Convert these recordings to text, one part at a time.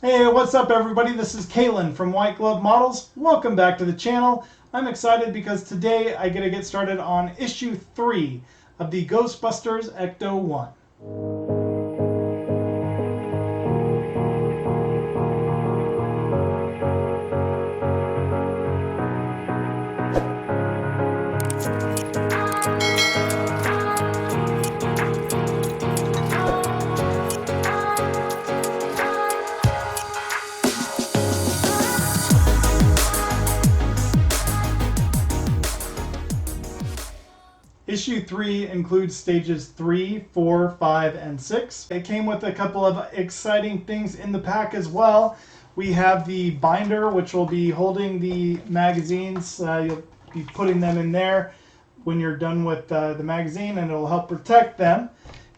Hey, what's up everybody? This is Kalen from White Glove Models. Welcome back to the channel. I'm excited because today I get to get started on issue 3 of the Ghostbusters Ecto-1. Issue 3 includes stages 3, 4, 5, and 6. It came with a couple of exciting things in the pack as well. We have the binder, which will be holding the magazines. You'll be putting them in there when you're done with the magazine, and it'll help protect them.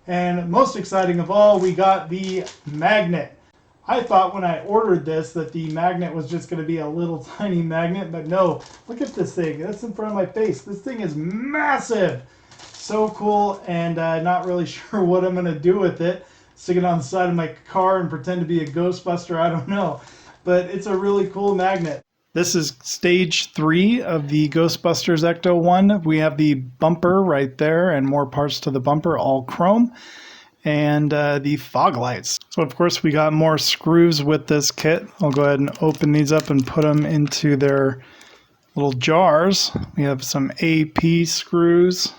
And most exciting of all, we got the magnet. I thought when I ordered this that the magnet was just going to be a little tiny magnet, but no, look at this thing. That's in front of my face. This thing is massive. So cool, and not really sure what I'm going to do with it. Stick it on the side of my car and pretend to be a Ghostbuster, I don't know. But it's a really cool magnet. This is stage 3 of the Ghostbusters Ecto-1. We have the bumper right there and more parts to the bumper, all chrome. And the fog lights. So of course we got more screws with this kit. I'll go ahead and open these up and put them into their little jars. We have some AP screws,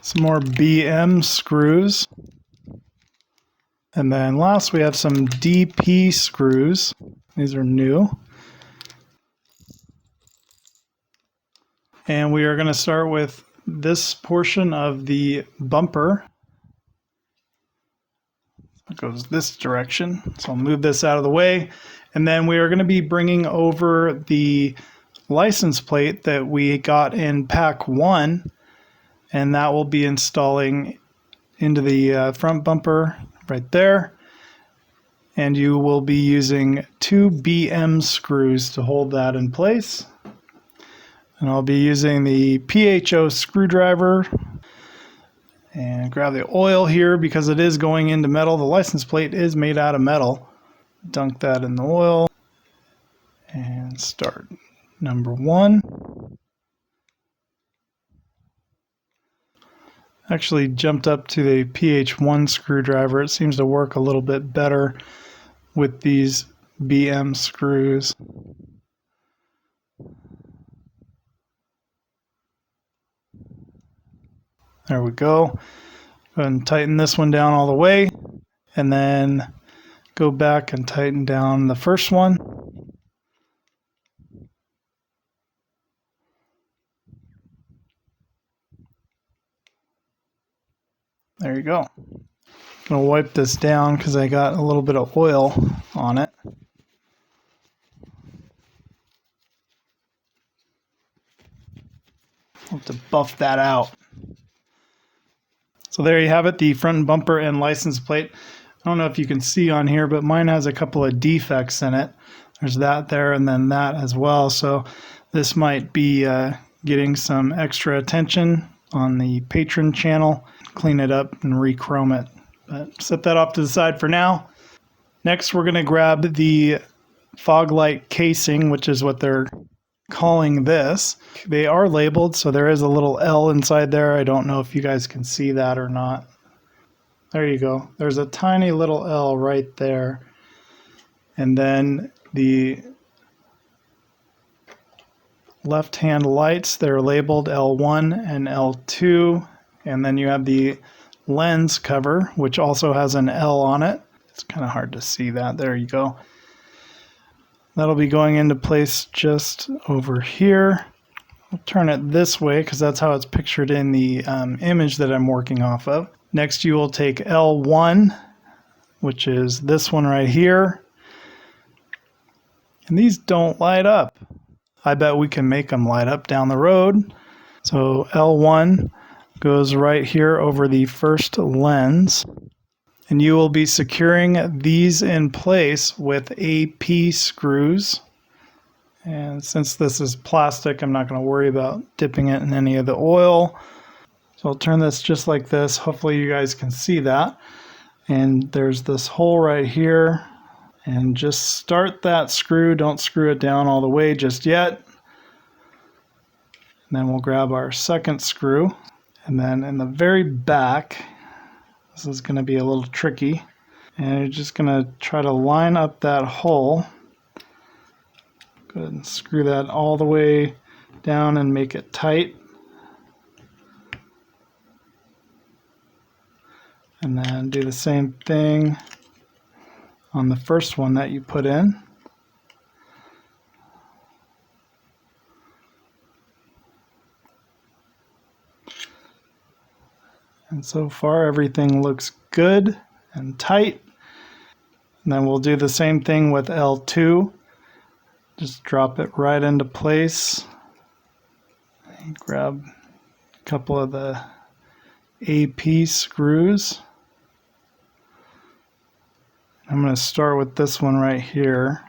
some more BM screws, and then last we have some DP screws. These are new. And we are going to start with this portion of the bumper. It goes this direction, so I'll move this out of the way, and then we are going to be bringing over the license plate that we got in pack 1, and that will be installing into the front bumper right there, and you will be using 2 BM screws to hold that in place. And I'll be using the PHO screwdriver and grab the oil here because it is going into metal. The license plate is made out of metal. Dunk that in the oil and start number 1. Actually jumped up to the PH1 screwdriver. It seems to work a little bit better with these BM screws. There we go. Go ahead and tighten this one down all the way, and then go back and tighten down the first one. There you go. I'm going to wipe this down because I got a little bit of oil on it. I'll have to buff that out. So there you have it, the front bumper and license plate. I don't know if you can see on here, but mine has a couple of defects in it. There's that there and then that as well. So this might be getting some extra attention on the patron channel. Clean it up and re-chrome it. But set that off to the side for now. Next, we're going to grab the fog light casing, which is what they're calling this. They are labeled, so there is a little L inside there. I don't know if you guys can see that or not. There you go. There's a tiny little L right there. And then the left-hand lights, they're labeled L1 and L2. And then you have the lens cover, which also has an L on it. It's kind of hard to see that. There you go. That'll be going into place just over here. I'll turn it this way because that's how it's pictured in the image that I'm working off of. Next, you will take L1, which is this one right here. And these don't light up. I bet we can make them light up down the road. So L1 goes right here over the first lens. And you will be securing these in place with AP screws. And since this is plastic, I'm not going to worry about dipping it in any of the oil. So I'll turn this just like this. Hopefully you guys can see that. And there's this hole right here. And just start that screw. Don't screw it down all the way just yet. And then we'll grab our second screw. And then in the very back, this is going to be a little tricky. And you're just going to try to line up that hole. Go ahead and screw that all the way down and make it tight. And then do the same thing on the first one that you put in. And so far everything looks good and tight. And then we'll do the same thing with L2. Just drop it right into place. And grab a couple of the AP screws. I'm going to start with this one right here.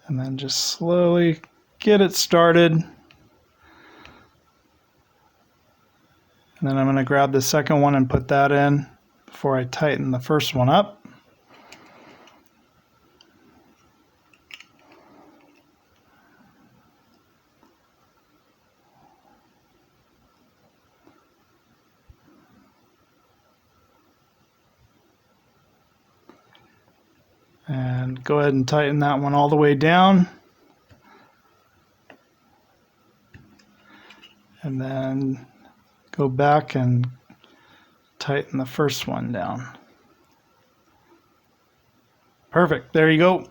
And then just slowly get it started. And then I'm going to grab the second one and put that in before I tighten the first one up. And go ahead and tighten that one all the way down. And then go back and tighten the first one down. Perfect, there you go.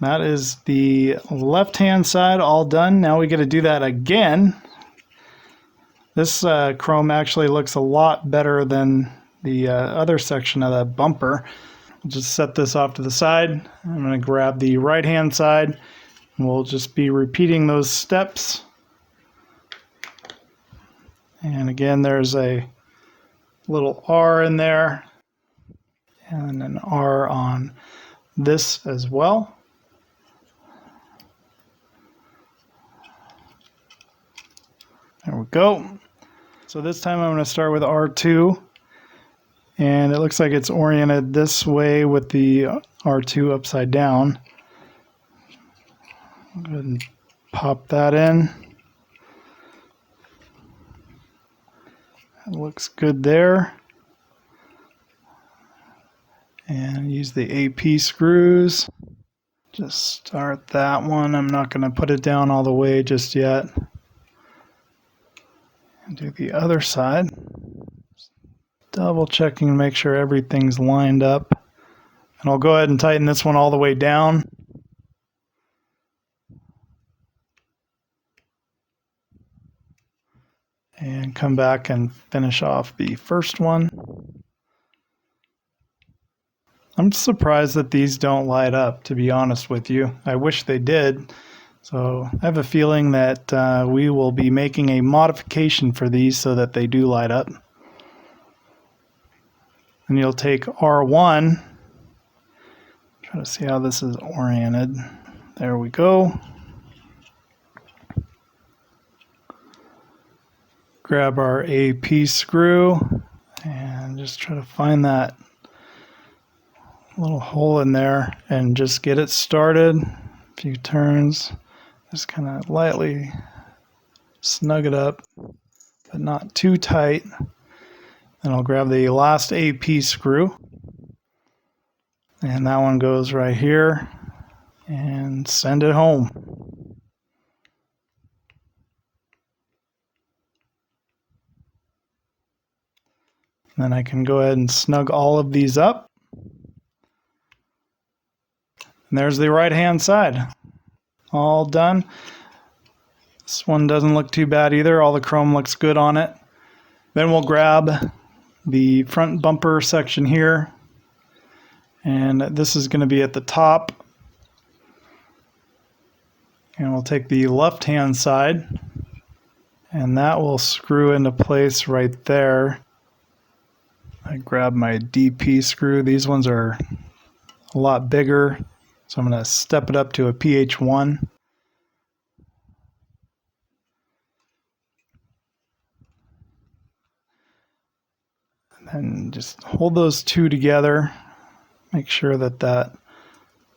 That is the left-hand side all done. Now we got to do that again. This chrome actually looks a lot better than the other section of the bumper. I'll just set this off to the side. I'm going to grab the right-hand side, and we'll just be repeating those steps. And again, there's a little R in there, and an R on this as well. There we go. So this time I'm going to start with R2, and it looks like it's oriented this way with the R2 upside down. Go ahead and pop that in. It looks good there. And use the AP screws. Just start that one. I'm not going to put it down all the way just yet. And do the other side. Double checking to make sure everything's lined up. And I'll go ahead and tighten this one all the way down. And come back and finish off the first one. I'm surprised that these don't light up, to be honest with you. I wish they did. So I have a feeling that we will be making a modification for these so that they do light up. And you'll take R1. Try to see how this is oriented. There we go. Grab our AP screw and just try to find that little hole in there and just get it started. A few turns. Just kind of lightly snug it up, but not too tight. Then I'll grab the last AP screw, and that one goes right here, and send it home. Then I can go ahead and snug all of these up. And there's the right-hand side. All done. This one doesn't look too bad either. All the chrome looks good on it. Then we'll grab the front bumper section here. And this is going to be at the top. And we'll take the left-hand side. And that will screw into place right there. I grab my DP screw. These ones are a lot bigger. So I'm going to step it up to a PH1. And And just hold those two together. Make sure that that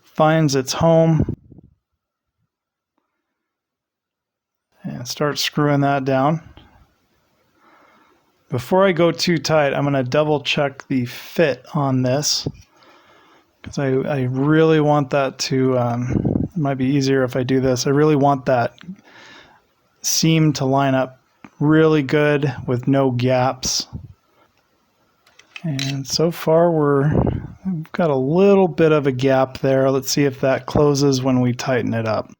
finds its home. And start screwing that down. Before I go too tight, I'm going to double check the fit on this, because I really want that to, it might be easier if I do this. I really want that seam to line up really good with no gaps. And so far we've got a little bit of a gap there. Let's see if that closes when we tighten it up.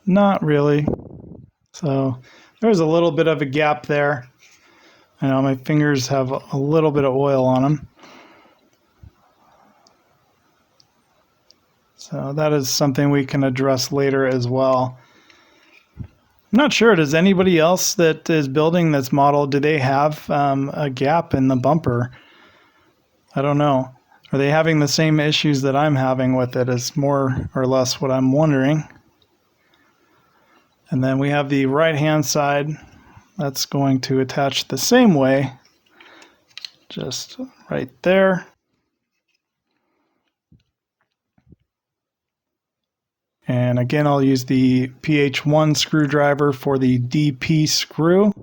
Not really. So there's a little bit of a gap there. I know my fingers have a little bit of oil on them. So that is something we can address later as well. I'm not sure, does anybody else that is building this model, do they have a gap in the bumper? I don't know. Are they having the same issues that I'm having with it, is more or less what I'm wondering. And then we have the right hand side. That's going to attach the same way, just right there. And again, I'll use the PH1 screwdriver for the DP screw.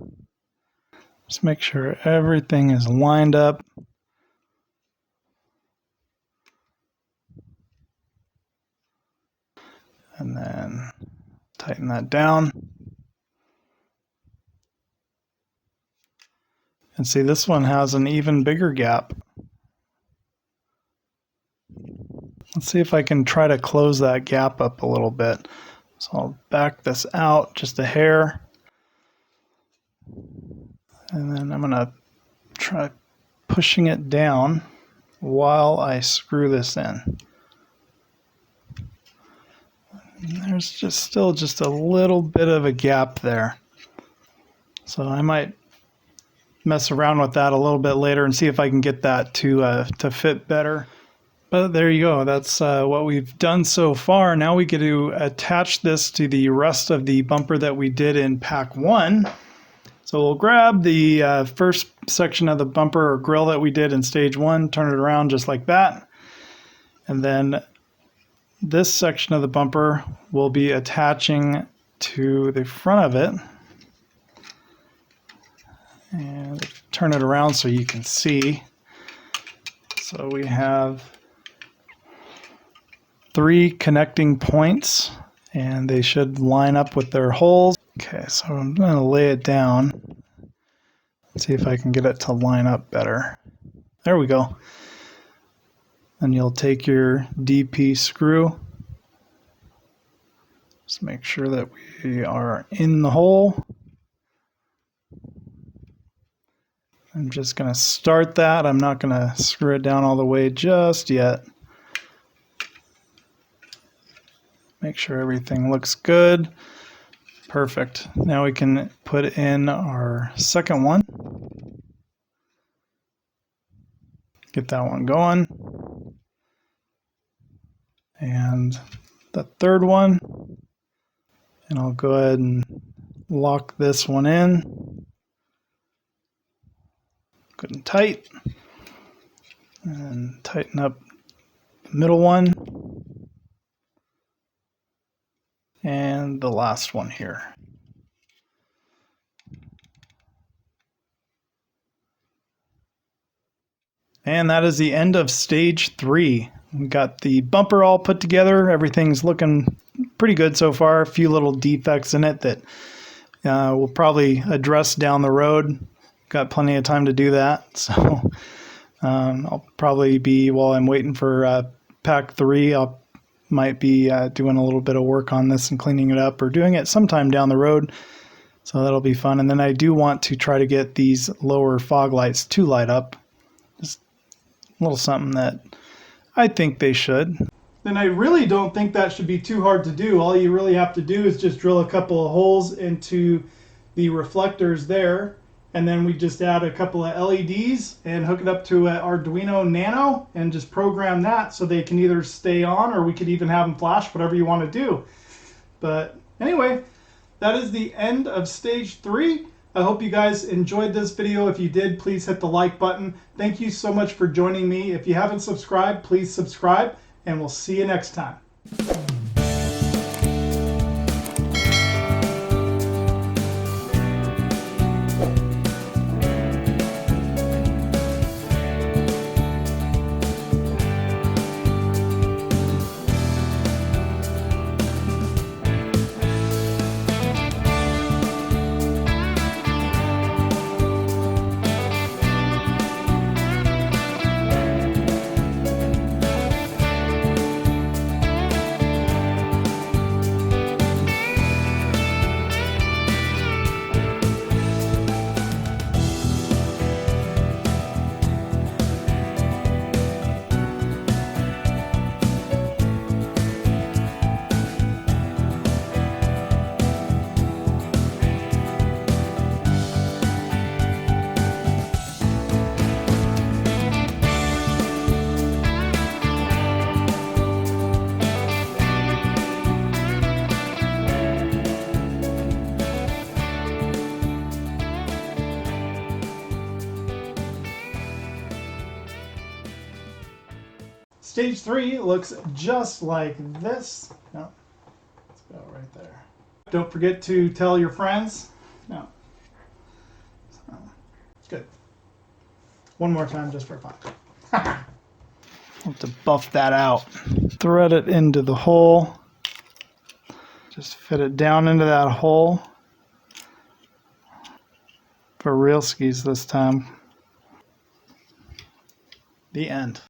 Just make sure everything is lined up. And then tighten that down. And see, this one has an even bigger gap. Let's see if I can try to close that gap up a little bit. So I'll back this out just a hair. And then I'm going to try pushing it down while I screw this in. And there's still just a little bit of a gap there. So I might mess around with that a little bit later and see if I can get that to fit better. But there you go. That's what we've done so far. Now we get to attach this to the rest of the bumper that we did in pack 1. So we'll grab the first section of the bumper or grill that we did in stage 1, turn it around just like that. And then this section of the bumper will be attaching to the front of it. And turn it around so you can see. So we have 3 connecting points, and they should line up with their holes. Okay, so I'm going to lay it down. See if I can get it to line up better. There we go. Then you'll take your DP screw. Just make sure that we are in the hole. I'm just going to start that. I'm not going to screw it down all the way just yet. Make sure everything looks good. Perfect. Now we can put in our second one. Get that one going. And the third one. And I'll go ahead and lock this one in. Good and tight. And tighten up the middle one. And the last one here. And that is the end of stage 3. We got the bumper all put together. Everything's looking pretty good so far. A few little defects in it that we'll probably address down the road. Got plenty of time to do that. So I'll probably be, while I'm waiting for pack 3, might be doing a little bit of work on this and cleaning it up, or doing it sometime down the road. So that'll be fun. And then I do want to try to get these lower fog lights to light up. Just a little something that I think they should. Then I really don't think that should be too hard to do. All you really have to do is just drill a couple of holes into the reflectors there. And then we just add a couple of LEDs and hook it up to an Arduino Nano and just program that so they can either stay on, or we could even have them flash, whatever you want to do. But anyway, That is the end of stage 3. I hope you guys enjoyed this video. If you did, please hit the like button. Thank you so much for joining me. If you haven't subscribed, please subscribe, and we'll see you next time. Stage 3 looks just like this. No, let's go right there. Don't forget to tell your friends. No. Good. One more time just for fun. I'll have to buff that out. Thread it into the hole. Just fit it down into that hole. For real skis this time. The end.